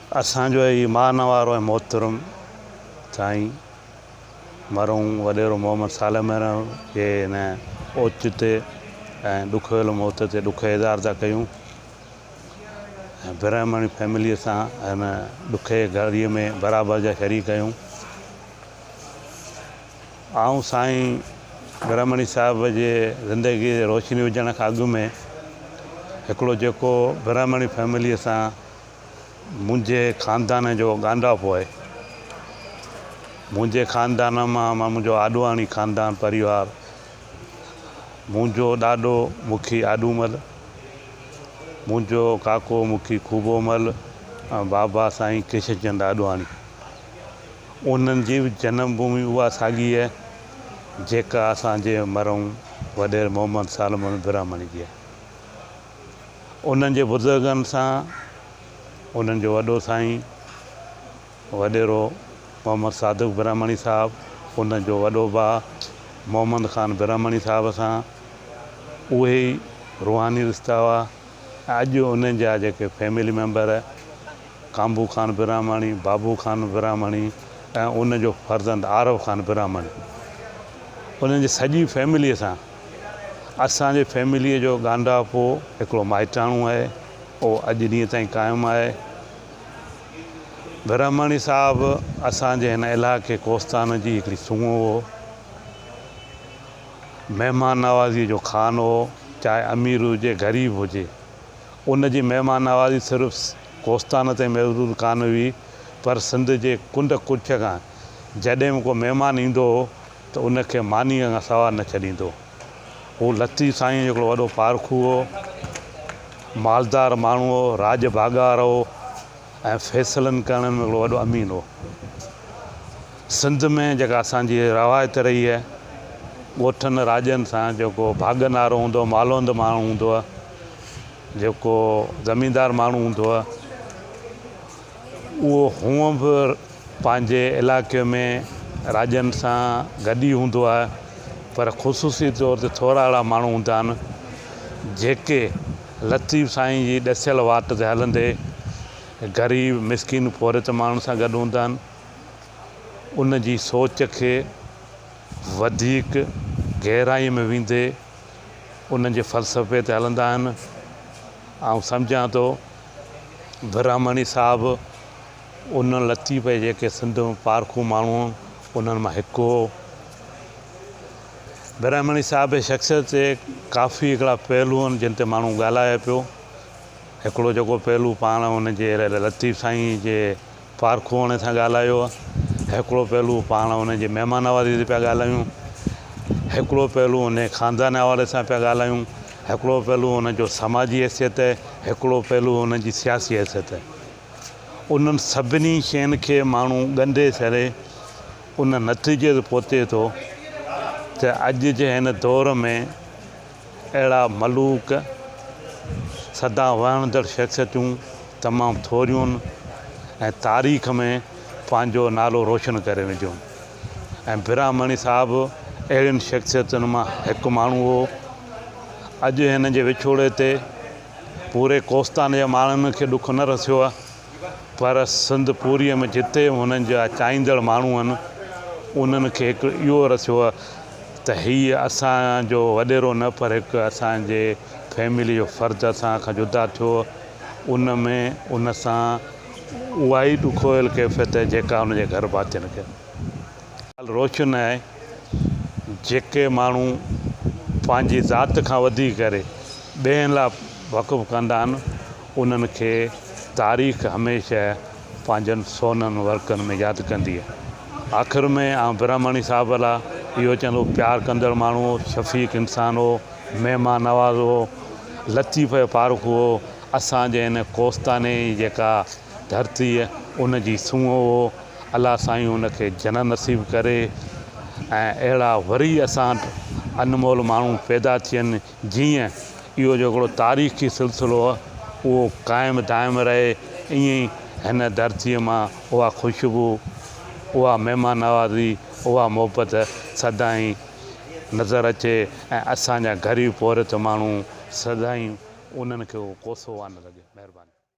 असांजो ही मानवारो ऐं मोहतरम साईं मरहूम वॾेरो मोहम्मद सालह जे हिन ओचिते ऐं ॾुखियल मौत ते ॾुख इज़हार था कयूं ऐं برهماڻي फैमिलीअ सां हिन ॾुखे घड़ीअ में बराबरि जा शरीक आहियूं। आऊं साईं برهماڻي साहिब जे ज़िंदगी ते रोशनी विझण खां अॻु में हिकिड़ो जेको برهماڻي फैमिलीअ सां मुंहिंजे ख़ानदान जो ॻांढापो आहे। मुंहिंजे ख़ानदान मां मुंहिंजो आॾवाणी ख़ानदान परिवार, मुंहिंजो ॾाॾो मुखी आॾूमल, मुंहिंजो काको मुखी खूबोमल ऐं बाबा साईं केशवचंद आॾवाणी। उन्हनि जी जनम भूमि उहा साॻी आहे जेका असांजे मरहूम वॾेर मोहम्मद सालह برهماڻي जी आहे। उन्हनि जे बुज़ुर्गनि सां उन्हनि जो वॾो साईं वॾेरो मोहम्मद सादिक برهماڻي साहिबु, उन जो वॾो भाउ मोहम्मद ख़ान برهماڻي साहिब सां उहे ई रूहानी रिश्ता हुआ। अॼु उन्हनि जा जेके फैमिली मेंबर कांबू ख़ान برهماڻي, बाबू ख़ान برهماڻي ऐं उन जो फर्ज़ंद आरव ख़ान برهماڻي, उन्हनि जी सॼी फैमिलीअ सां असांजे फैमिलीअ जो ॻांढापो हिकिड़ो माइटाणो आहे, उहो अॼु ॾींहं ताईं क़ाइमु आहे। برهماڻي साहिबु असांजे हिन इलाइक़े कोस्तान जी हिकिड़ी सूंहुं हो, महिमान नवाज़ी जो खान हो, चाहे अमीर हुजे ग़रीब हुजे। उन जी महिमान नवाज़ी सिर्फ़ु कोस्तान ते महदूद कान हुई, पर सिंध जे कुंड कुछ खां जॾहिं बि को महिमान ईंदो हो त उनखे मानीअ खां सवाइ न छॾींदो। हू लतीफ़ साईं जो हिकिड़ो वॾो पारखू हो, मालदार माण्हू हो, राज भागार हो ऐं फ़ैसिलनि करण में हिकिड़ो वॾो अमीन हो। सिंध में जेका असांजी रवायत रही आहे, ॻोठनि राजनि सां जेको भागनारो हूंदो, मालोंद माण्हू हूंदो आहे, जेको ज़मींदार माण्हू हूंदो आहे, उहो हूअं बि पंहिंजे इलाइक़े में राजनि सां गॾु ई हूंदो आहे, पर ख़ुशूसी तौर ते थोरा अहिड़ा माण्हू हूंदा आहिनि जेके लतीफ़ साईं जी ॾसियल वाट ते हलंदे ग़रीब मिसकिन फ़ोरत माण्हुनि सां गॾु हूंदा आहिनि। उन जी सोच खे वधीक गहराई में वेंदे उन्हनि जे फ़लसफ़े ते हलंदा आहिनि। ऐं सम्झां थो برهماڻي साहिबु उन लतीफ़ जेके सिंध में पारखू माण्हू उन्हनि मां हिकु हो। برهماڻي साहिब जे शख़्सियत ते काफ़ी हिकिड़ा पहलू आहिनि जिन ते माण्हू ॻाल्हाए पियो। हिकिड़ो जेको पहलू पाण उनजे लतीफ़ साईं जे पारखू हुअण सां ॻाल्हायो आहे, हिकिड़ो पहलू पाण उनजे महिमान नवाज़ी ते पिया ॻाल्हायूं, हिकिड़ो पहलू उन ख़ानदान हवाले सां पिया ॻाल्हायूं, हिकिड़ो पहलू उनजो समाजी हैसियत आहे, हिकिड़ो पहलू उनजी सियासी हैसियत आहे। उन्हनि सभिनी शयुनि खे माण्हू ॻंढे छॾे उन नतीजे ते पहुचे थो त अॼु जे हिन दौर में अहिड़ा मलूक सदा वणंदड़ शख़्सियतूं तमामु थोरियूं आहिनि ऐं तारीख़ में पंहिंजो नालो रोशन करे वेंदियूं आहिनि। ऐं برهماڻي साहिबु अहिड़ियुनि शख़्सियतुनि मां हिकु माण्हू हो। अॼु हिन जे विछोड़े ते पूरे कोस्तान जे माण्हुनि खे ॾुख न रसियो आहे, पर सिंध पूरीअ में जिते हुननि जा चाहींदड़ माण्हू आहिनि उन्हनि खे हिकु इहो रसियो आहे त हीअ असांजो वॾेरो न, पर हिकु असांजे फैमिली जो फ़र्ज़ु असां खां जुदा थियो। उन में उन सां उहा ई ॾुखोयल कैफ़ियत जेका हुनजे घर भातियुनि खे रोशन आहे। जेके माण्हू पंहिंजी ज़ात खां वधी करे ॿियनि लाइ वक़फ़ु कंदा आहिनि, उन्हनि खे तारीख़ हमेशह पंहिंजनि सोननि वर्कनि में यादि कंदी आहे। आख़िर में आउं برهماڻي साहिब लाइ इहो चवंदो, प्यारु कंदड़ माण्हू हो, शफ़ीक़ इंसान हो, महिमान नवाज़ हो, लतीफ़ जो पारखू हो, असांजे हिन कोस्ताने जी जेका धरती आहे उन जी सूंहुं हो। अलाह साईं उनखे जन्नत नसीब करे ऐं अहिड़ा वरी असां अनमोल माण्हू पैदा थियनि जीअं इहो जो हिकिड़ो तारीख़ी सिलसिलो आहे उहो क़ाइमु दाइमु रहे। ईअं ई हिन धरतीअ मां उहा ख़ुशबू, उहा महिमान नवाज़ी, उहा मोहबत सदाईं नज़र अचे ऐं असांजा ग़रीब फ़ोरत माण्हू सदाईं उन्हनि खे उहो कोसो वान लॻे। महिरबानी।